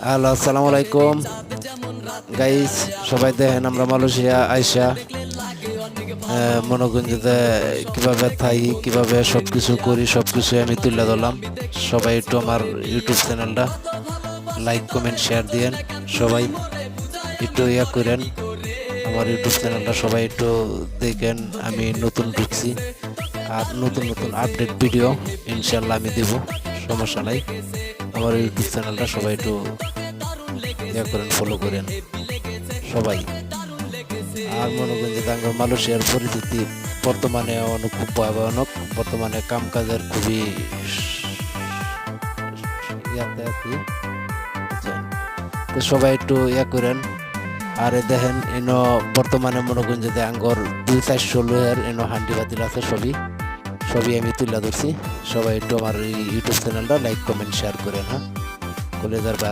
Hello, আসসালামু আলাইকুম guys. সবাই দেখেন আমরা মালয়েশিয়া আইসা মনে করেন যে কিভাবে থাকি, কিভাবে সবকিছু করি, সবকিছু আমি তুলে ধরলাম। সবাই একটু আমার ইউটিউব চ্যানেলটা লাইক কমেন্ট শেয়ার দিয়েন। সবাই একটু ইয়া করেন, আমার ইউটিউব চ্যানেলটা সবাই একটু দেখেন। আমি নতুন ঢুকছি, আর নতুন নতুন আপডেট ভিডিও ইনশাল্লাহ আমি দেব, সমস্যা নাই। আমার ইউটিউব চ্যানেলটা সবাই একটু ইয়া করেন, ফলো করেন সবাই। আর মনে করেন যে টাঙ্গাইল মালয়েশিয়ার পরিস্থিতি বর্তমানে অনেক খুব ভয়াবহ। বর্তমানে কাম কাজের খুবই ইয়াতে আছি, বুঝছেন? তো সবাই একটু ইয়া করেন। আর দেখেন বর্তমানে মনে করেন যে আঙ্গর 2-400 লোহের হান্ডি বাতিল আছে, সবই সবই আমি তুলে ধরছি। সবাই একটু আমার ইউটিউব চ্যানেলটা লাইক কমেন্ট শেয়ার করেন, হ্যাঁ, কলেজার বাইরা।